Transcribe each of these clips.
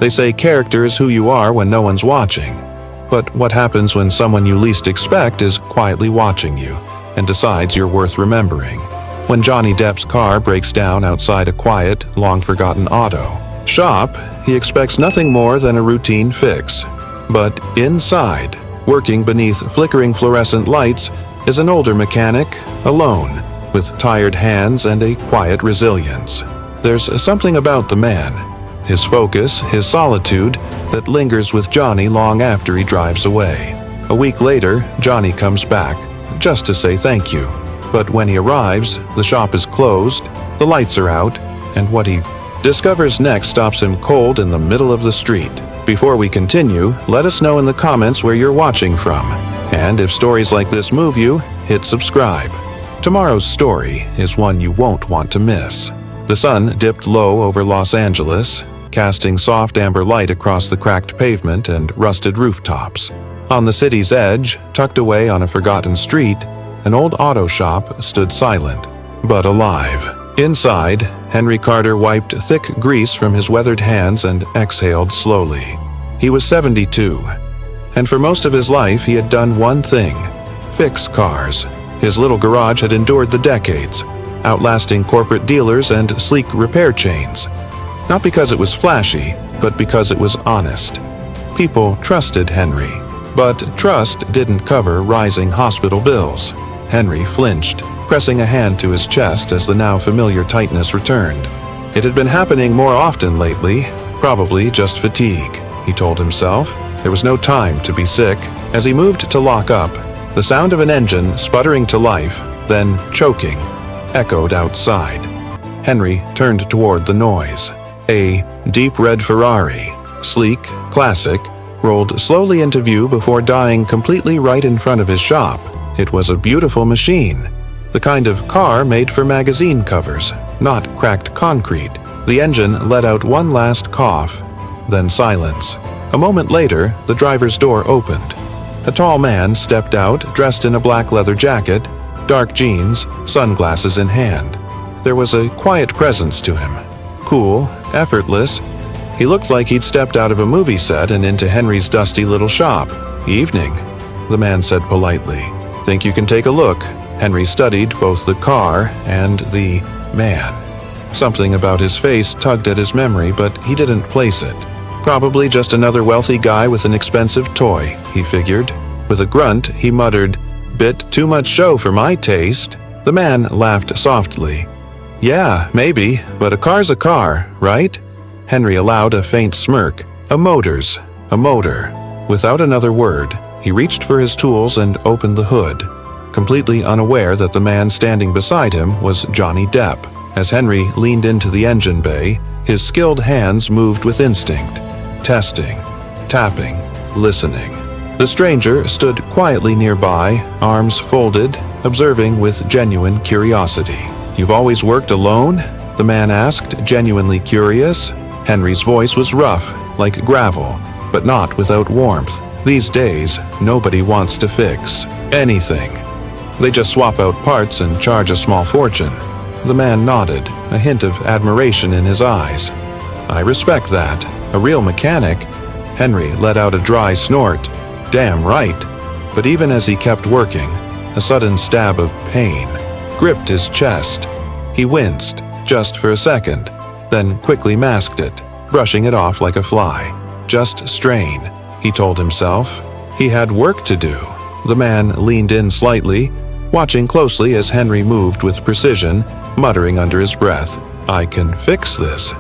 They say character is who you are when no one's watching. But what happens when someone you least expect is quietly watching you and decides you're worth remembering? When Johnny Depp's car breaks down outside a quiet, long-forgotten auto shop, he expects nothing more than a routine fix. But inside, working beneath flickering fluorescent lights, is an older mechanic, alone, with tired hands and a quiet resilience. There's something about the man, his focus, his solitude, that lingers with Johnny long after he drives away. A week later, Johnny comes back, just to say thank you. But when he arrives, the shop is closed, the lights are out, and what he discovers next stops him cold in the middle of the street. Before we continue, let us know in the comments where you're watching from. And if stories like this move you, hit subscribe. Tomorrow's story is one you won't want to miss. The sun dipped low over Los Angeles, casting soft amber light across the cracked pavement and rusted rooftops. On the city's edge, tucked away on a forgotten street, an old auto shop stood silent, but alive. Inside, Henry Carter wiped thick grease from his weathered hands and exhaled slowly. He was 72, and for most of his life he had done one thing: fix cars. His little garage had endured the decades, outlasting corporate dealers and sleek repair chains. Not because it was flashy, but because it was honest. People trusted Henry, but trust didn't cover rising hospital bills. Henry flinched, pressing a hand to his chest as the now familiar tightness returned. It had been happening more often lately, probably just fatigue, he told himself. There was no time to be sick. As he moved to lock up, the sound of an engine sputtering to life, then choking, echoed outside. Henry turned toward the noise. A deep red Ferrari, sleek, classic, rolled slowly into view before dying completely right in front of his shop. It was a beautiful machine, the kind of car made for magazine covers, not cracked concrete. The engine let out one last cough, then silence. A moment later, the driver's door opened. A tall man stepped out, dressed in a black leather jacket, dark jeans, sunglasses in hand. There was a quiet presence to him. Cool, effortless. He looked like he'd stepped out of a movie set and into Henry's dusty little shop. "Evening," the man said politely. "Think you can take a look?" Henry studied both the car and the man. Something about his face tugged at his memory, but he didn't place it. Probably just another wealthy guy with an expensive toy, he figured. With a grunt, he muttered, "Bit too much show for my taste." The man laughed softly. "Yeah, maybe, but a car's a car, right?" Henry allowed a faint smirk. "A motor's a motor." Without another word, he reached for his tools and opened the hood, completely unaware that the man standing beside him was Johnny Depp. As Henry leaned into the engine bay, his skilled hands moved with instinct, testing, tapping, listening. The stranger stood quietly nearby, arms folded, observing with genuine curiosity. "You've always worked alone?" the man asked, genuinely curious. Henry's voice was rough, like gravel, but not without warmth. These days, nobody wants to fix anything. They just swap out parts and charge a small fortune. The man nodded, a hint of admiration in his eyes. "I respect that. A real mechanic." Henry let out a dry snort. "Damn right." But even as he kept working, a sudden stab of pain gripped his chest. He winced, just for a second, then quickly masked it, brushing it off like a fly. Just strain, he told himself. He had work to do. The man leaned in slightly, watching closely as Henry moved with precision, muttering under his breath, "I can fix this.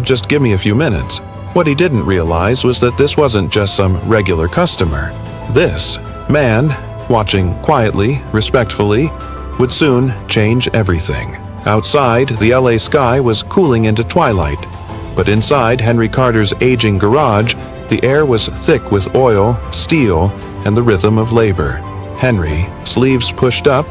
Just give me a few minutes." What he didn't realize was that this wasn't just some regular customer. This man, watching quietly, respectfully, would soon change everything. Outside, the LA sky was cooling into twilight, but inside Henry Carter's aging garage, the air was thick with oil, steel, and the rhythm of labor. Henry, sleeves pushed up,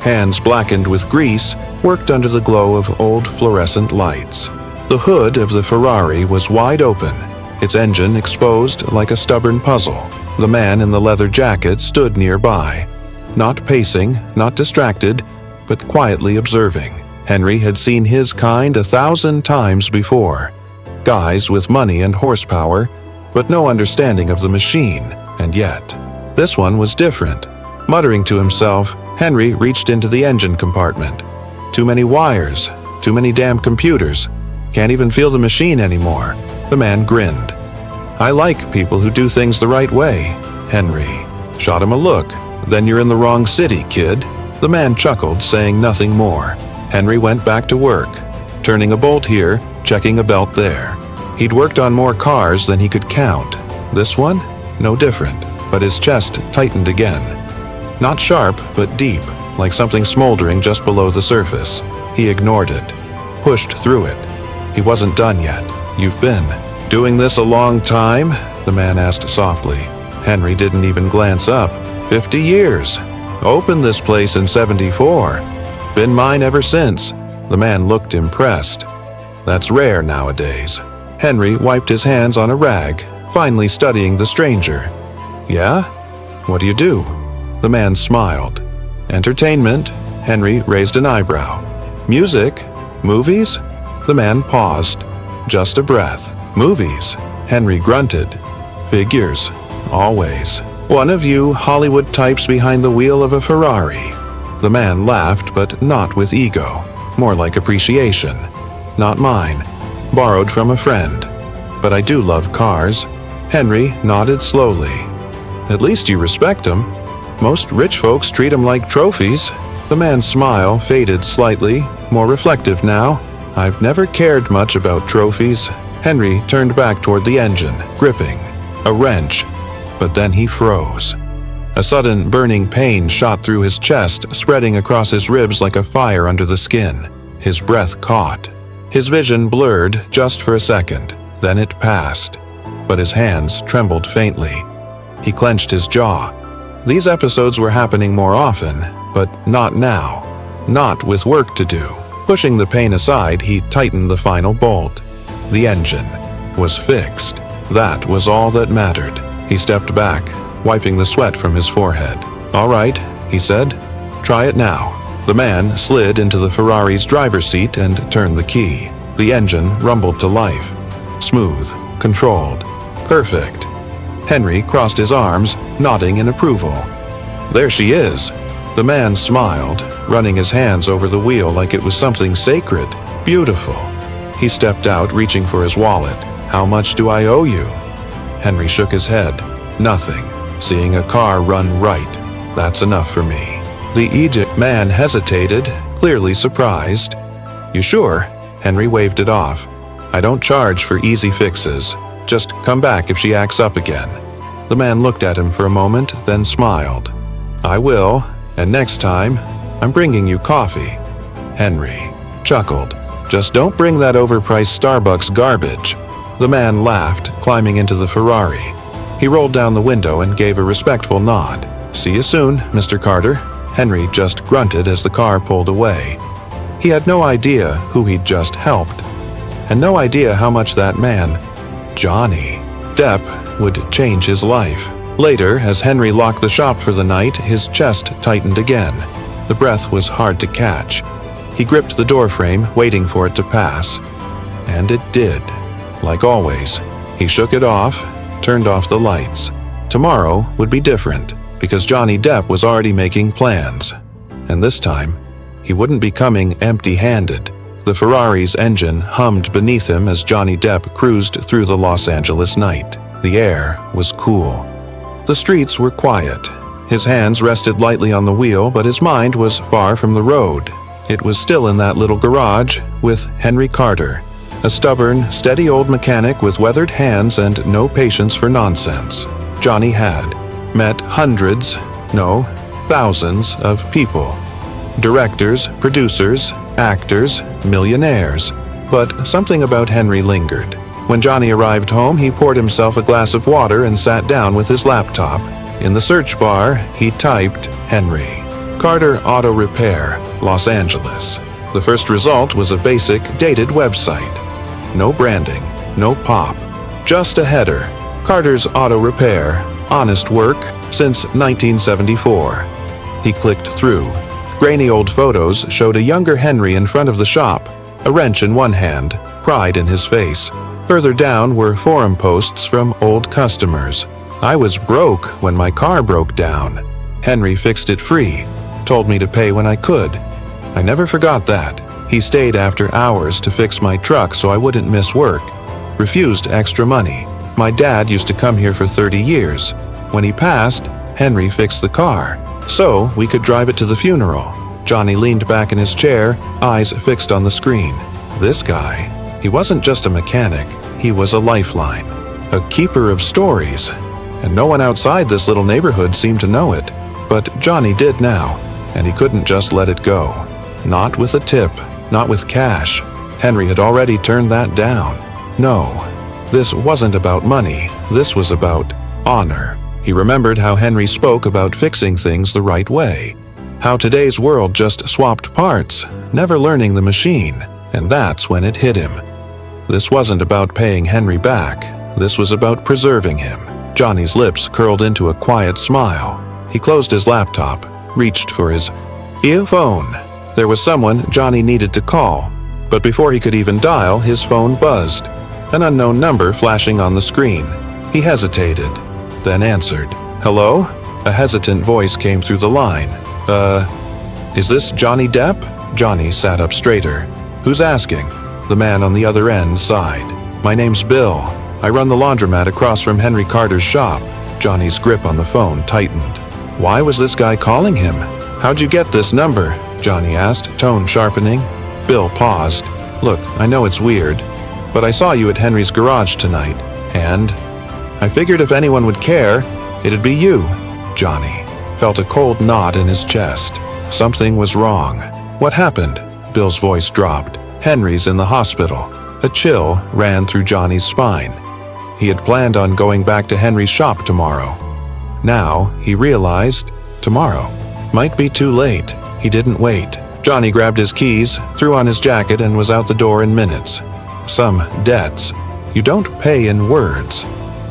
hands blackened with grease, worked under the glow of old fluorescent lights. The hood of the Ferrari was wide open, its engine exposed like a stubborn puzzle. The man in the leather jacket stood nearby, not pacing, not distracted, but quietly observing. Henry had seen his kind 1,000 times before. Guys with money and horsepower, but no understanding of the machine. And yet, this one was different. Muttering to himself, Henry reached into the engine compartment. Too many wires, too many damn computers. Can't even feel the machine anymore. The man grinned. I like people who do things the right way. Henry shot him a look. Then you're in the wrong city, kid. The man chuckled, saying nothing more. Henry went back to work, turning a bolt here, checking a belt there. He'd worked on more cars than he could count. This one? No different, but his chest tightened again. Not sharp, but deep, like something smoldering just below the surface. He ignored it, pushed through it. He wasn't done yet. You've been doing this a long time? The man asked softly. Henry didn't even glance up. 50 years. Opened this place in 74. Been mine ever since. The man looked impressed. That's rare nowadays. Henry wiped his hands on a rag, finally studying the stranger. Yeah? What do you do? The man smiled. Entertainment. Henry raised an eyebrow. Music? Movies? The man paused. Just a breath. Movies. Henry grunted. Figures. Always. One of you Hollywood types behind the wheel of a Ferrari. The man laughed, but not with ego. More like appreciation. Not mine. Borrowed from a friend. But I do love cars. Henry nodded slowly. At least you respect them. Most rich folks treat them like trophies. The man's smile faded slightly, more reflective now. I've never cared much about trophies. Henry turned back toward the engine, gripping. A wrench. But then he froze. A sudden burning pain shot through his chest, spreading across his ribs like a fire under the skin. His breath caught. His vision blurred just for a second, then it passed. But his hands trembled faintly. He clenched his jaw. These episodes were happening more often, but not now. Not with work to do. Pushing the pain aside, he tightened the final bolt. The engine was fixed. That was all that mattered. He stepped back, wiping the sweat from his forehead. All right, he said. Try it now. The man slid into the Ferrari's driver's seat and turned the key. The engine rumbled to life. Smooth, controlled, perfect. Henry crossed his arms, nodding in approval. There she is. The man smiled, running his hands over the wheel like it was something sacred. Beautiful. He stepped out, reaching for his wallet. How much do I owe you? Henry shook his head. Nothing. Seeing a car run right. That's enough for me. The Egypt man hesitated, clearly surprised. You sure? Henry waved it off. I don't charge for easy fixes. Just come back if she acts up again. The man looked at him for a moment, then smiled. I will, and next time, I'm bringing you coffee. Henry chuckled. Just don't bring that overpriced Starbucks garbage. The man laughed, climbing into the Ferrari. He rolled down the window and gave a respectful nod. See you soon, Mr. Carter. Henry just grunted as the car pulled away. He had no idea who he'd just helped, and no idea how much that man, Johnny Depp, would change his life. Later, as Henry locked the shop for the night, his chest tightened again. The breath was hard to catch. He gripped the doorframe, waiting for it to pass. And it did. Like always, he shook it off, turned off the lights. Tomorrow would be different, because Johnny Depp was already making plans. And this time, he wouldn't be coming empty-handed. The Ferrari's engine hummed beneath him as Johnny Depp cruised through the Los Angeles night. The air was cool. The streets were quiet. His hands rested lightly on the wheel, but his mind was far from the road. It was still in that little garage with Henry Carter, a stubborn, steady old mechanic with weathered hands and no patience for nonsense. Johnny had met hundreds, no, thousands of people. Directors, producers, actors, millionaires. But something about Henry lingered. When Johnny arrived home, he poured himself a glass of water and sat down with his laptop. In the search bar, he typed Henry Carter Auto Repair, Los Angeles. The first result was a basic, dated website. No branding, no pop, just a header. Carter's Auto Repair, honest work since 1974. He clicked through. Grainy old photos showed a younger Henry in front of the shop, a wrench in one hand, pride in his face. Further down were forum posts from old customers. I was broke when my car broke down. Henry fixed it free, told me to pay when I could. I never forgot that. He stayed after hours to fix my truck so I wouldn't miss work. Refused extra money. My dad used to come here for 30 years. When he passed, Henry fixed the car, so we could drive it to the funeral. Johnny leaned back in his chair, eyes fixed on the screen. This guy, he wasn't just a mechanic, he was a lifeline. A keeper of stories. And no one outside this little neighborhood seemed to know it. But Johnny did now, and he couldn't just let it go. Not with a tip, not with cash. Henry had already turned that down. No, this wasn't about money, this was about honor. He remembered how Henry spoke about fixing things the right way. How today's world just swapped parts, never learning the machine, and that's when it hit him. This wasn't about paying Henry back, this was about preserving him. Johnny's lips curled into a quiet smile. He closed his laptop, reached for his earphone. There was someone Johnny needed to call, but before he could even dial, his phone buzzed. An unknown number flashing on the screen. He hesitated, then answered. "Hello?" A hesitant voice came through the line. Is this Johnny Depp?" Johnny sat up straighter. "Who's asking?" The man on the other end sighed. "My name's Bill. I run the laundromat across from Henry Carter's shop." Johnny's grip on the phone tightened. Why was this guy calling him? "How'd you get this number?" Johnny asked, tone sharpening. Bill paused. "Look, I know it's weird, but I saw you at Henry's garage tonight, and I figured if anyone would care, it'd be you." Johnny felt a cold knot in his chest. Something was wrong. "What happened?" Bill's voice dropped. "Henry's in the hospital." A chill ran through Johnny's spine. He had planned on going back to Henry's shop tomorrow. Now, he realized, tomorrow might be too late. He didn't wait. Johnny grabbed his keys, threw on his jacket, and was out the door in minutes. Some debts you don't pay in words.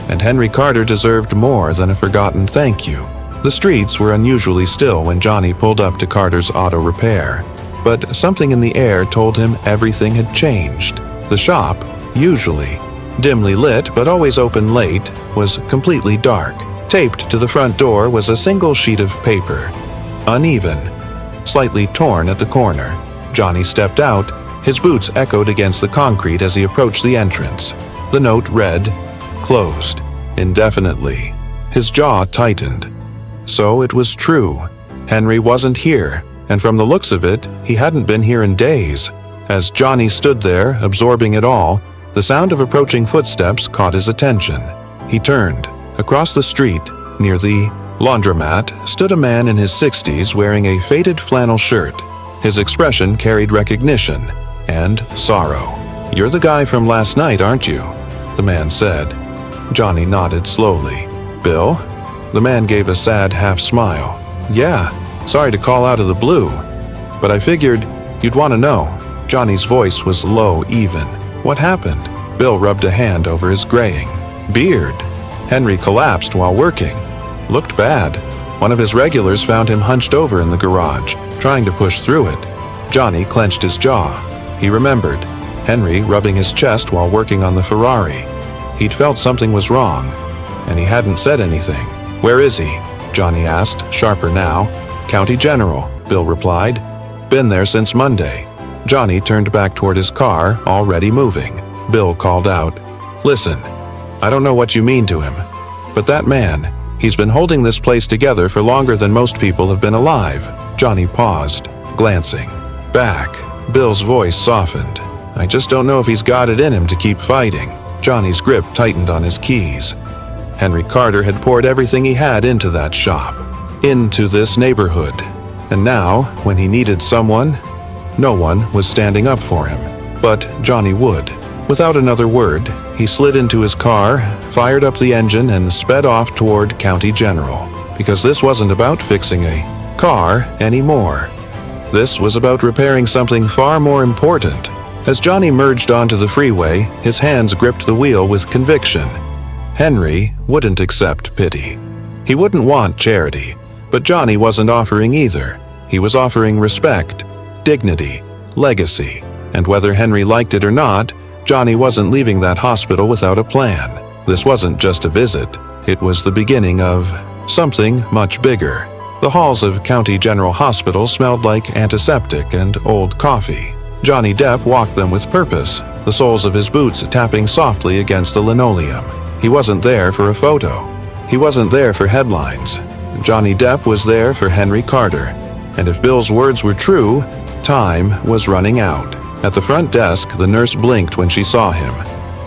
And Henry Carter deserved more than a forgotten thank you. The streets were unusually still when Johnny pulled up to Carter's auto repair. But something in the air told him everything had changed. The shop, usually dimly lit but always open late, was completely dark. Taped to the front door was a single sheet of paper. Uneven, slightly torn at the corner. Johnny stepped out. His boots echoed against the concrete as he approached the entrance. The note read, "Closed, indefinitely." His jaw tightened. So it was true. Henry wasn't here, and from the looks of it, he hadn't been here in days. As Johnny stood there, absorbing it all, the sound of approaching footsteps caught his attention. He turned. Across the street, near the laundromat, stood a man in his 60s wearing a faded flannel shirt. His expression carried recognition and sorrow. "You're the guy from last night, aren't you?" the man said. Johnny nodded slowly. "Bill?" The man gave a sad half-smile. "Yeah, sorry to call out of the blue, but I figured you'd want to know." Johnny's voice was low even. "What happened?" Bill rubbed a hand over his graying beard. "Henry collapsed while working. Looked bad. One of his regulars found him hunched over in the garage, trying to push through it." Johnny clenched his jaw. He remembered Henry rubbing his chest while working on the Ferrari. He'd felt something was wrong, and he hadn't said anything. "Where is he?" Johnny asked, sharper now. "County General," Bill replied. "Been there since Monday." Johnny turned back toward his car, already moving. Bill called out, "Listen, I don't know what you mean to him, but that man, he's been holding this place together for longer than most people have been alive." Johnny paused, glancing back. Bill's voice softened. "I just don't know if he's got it in him to keep fighting." Johnny's grip tightened on his keys. Henry Carter had poured everything he had into that shop, into this neighborhood. And now, when he needed someone, no one was standing up for him. But Johnny would. Without another word, he slid into his car, fired up the engine, and sped off toward County General. Because this wasn't about fixing a car anymore. This was about repairing something far more important. As Johnny merged onto the freeway, his hands gripped the wheel with conviction. Henry wouldn't accept pity. He wouldn't want charity. But Johnny wasn't offering either. He was offering respect, dignity, legacy. And whether Henry liked it or not, Johnny wasn't leaving that hospital without a plan. This wasn't just a visit. It was the beginning of something much bigger. The halls of County General Hospital smelled like antiseptic and old coffee. Johnny Depp walked them with purpose, the soles of his boots tapping softly against the linoleum. He wasn't there for a photo. He wasn't there for headlines. Johnny Depp was there for Henry Carter. And if Bill's words were true, time was running out. At the front desk, the nurse blinked when she saw him.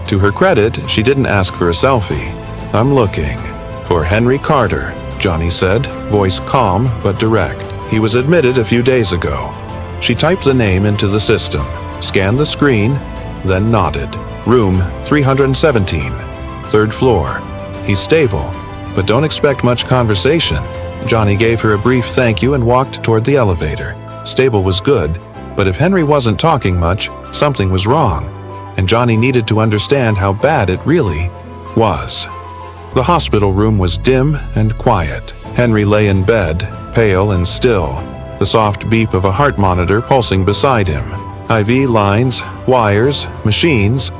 To her credit, she didn't ask for a selfie. "I'm looking for Henry Carter," Johnny said, voice calm but direct. "He was admitted a few days ago." She typed the name into the system, scanned the screen, then nodded. "Room 317, third floor. He's stable, but don't expect much conversation." Johnny gave her a brief thank you and walked toward the elevator. Stable was good, but if Henry wasn't talking much, something was wrong, and Johnny needed to understand how bad it really was. The hospital room was dim and quiet. Henry lay in bed, pale and still, the soft beep of a heart monitor pulsing beside him. IV lines, wires, machines.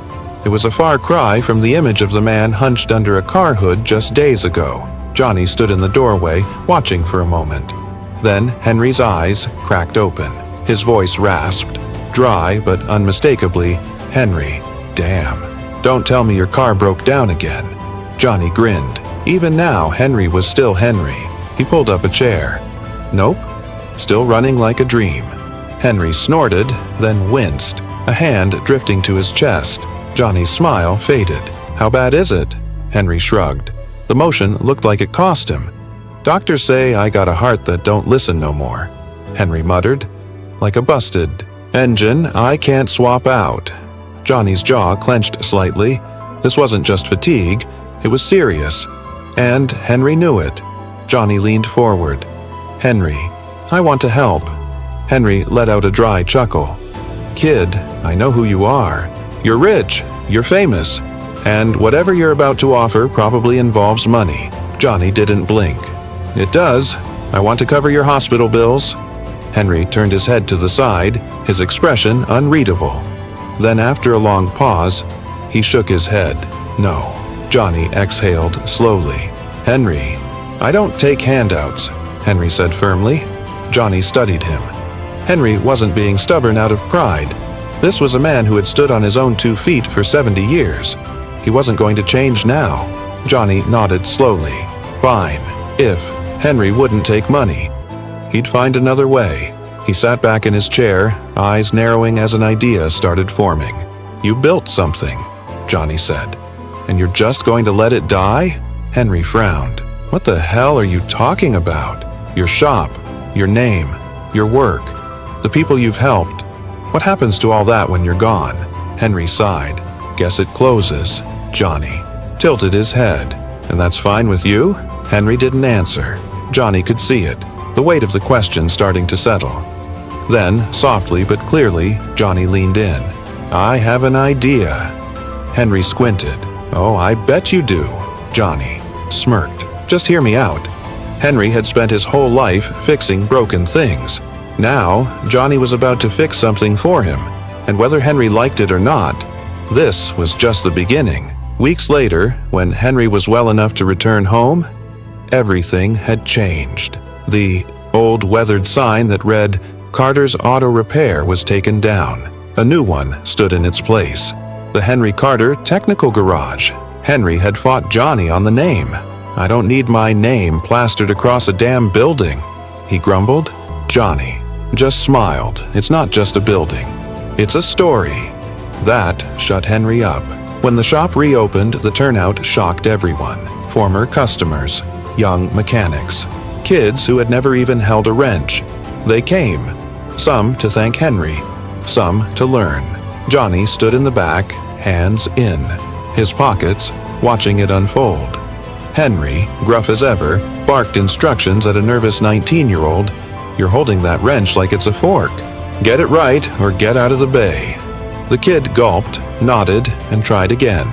It was a far cry from the image of the man hunched under a car hood just days ago. Johnny stood in the doorway, watching for a moment. Then Henry's eyes cracked open. His voice rasped, dry but unmistakably, "Henry, damn. Don't tell me your car broke down again." Johnny grinned. Even now, Henry was still Henry. He pulled up a chair. "Nope. Still running like a dream." Henry snorted, then winced, a hand drifting to his chest. Johnny's smile faded. "How bad is it?" Henry shrugged. The motion looked like it cost him. "Doctors say I got a heart that don't listen no more," Henry muttered. "Like a busted engine I can't swap out." Johnny's jaw clenched slightly. This wasn't just fatigue, it was serious. And Henry knew it. Johnny leaned forward. "Henry, I want to help." Henry let out a dry chuckle. "Kid, I know who you are. You're rich, you're famous, and whatever you're about to offer probably involves money." Johnny didn't blink. "It does. I want to cover your hospital bills." Henry turned his head to the side, his expression unreadable. Then after a long pause, he shook his head. "No." Johnny exhaled slowly. "Henry, I don't take handouts," Henry said firmly. Johnny studied him. Henry wasn't being stubborn out of pride. This was a man who had stood on his own 2 feet for 70 years. He wasn't going to change now. Johnny nodded slowly. "Fine. If Henry wouldn't take money, he'd find another way." He sat back in his chair, eyes narrowing as an idea started forming. "You built something," Johnny said. "And you're just going to let it die?" Henry frowned. "What the hell are you talking about? Your shop, your name, your work, the people you've helped. What happens to all that when you're gone?" Henry sighed. "Guess it closes." Johnny tilted his head. "And that's fine with you?" Henry didn't answer. Johnny could see it, the weight of the question starting to settle. Then, softly but clearly, Johnny leaned in. "I have an idea." Henry squinted. "Oh, I bet you do." Johnny smirked. "Just hear me out." Henry had spent his whole life fixing broken things. Now, Johnny was about to fix something for him, and whether Henry liked it or not, this was just the beginning. Weeks later, when Henry was well enough to return home, everything had changed. The old weathered sign that read, "Carter's Auto Repair," was taken down. A new one stood in its place. The Henry Carter Technical Garage. Henry had fought Johnny on the name. "I don't need my name plastered across a damn building," he grumbled. Johnny just smiled. "It's not just a building. It's a story." That shut Henry up. When the shop reopened, the turnout shocked everyone. Former customers, young mechanics, kids who had never even held a wrench. They came, some to thank Henry, some to learn. Johnny stood in the back, hands in his pockets, watching it unfold. Henry, gruff as ever, barked instructions at a nervous 19-year-old. "You're holding that wrench like it's a fork. Get it right or get out of the bay." The kid gulped, nodded, and tried again.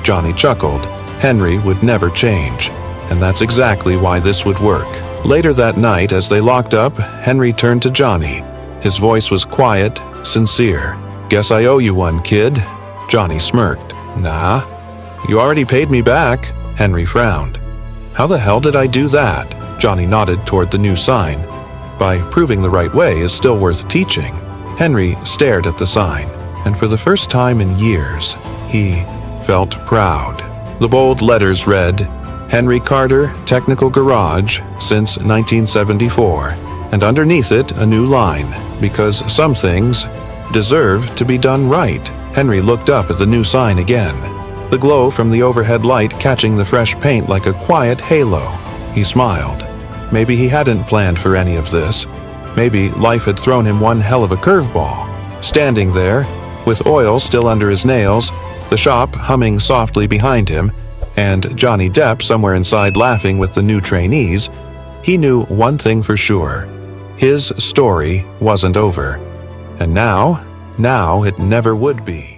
Johnny chuckled. Henry would never change, and that's exactly why this would work. Later that night, as they locked up, Henry turned to Johnny. His voice was quiet, sincere. "Guess I owe you one, kid." Johnny smirked. Nah. You already paid me back, Henry frowned. How the hell did I do that? Johnny nodded toward the new sign. By proving the right way is still worth teaching. Henry stared at the sign, and for the first time in years, he felt proud. The bold letters read, Henry Carter Technical Garage since 1974, and underneath it a new line, because some things deserve to be done right. Henry looked up at the new sign again, the glow from the overhead light catching the fresh paint like a quiet halo. He smiled. Maybe he hadn't planned for any of this. Maybe life had thrown him one hell of a curveball. Standing there, with oil still under his nails, the shop humming softly behind him, and Johnny Depp somewhere inside laughing with the new trainees, he knew one thing for sure. His story wasn't over. And now it never would be.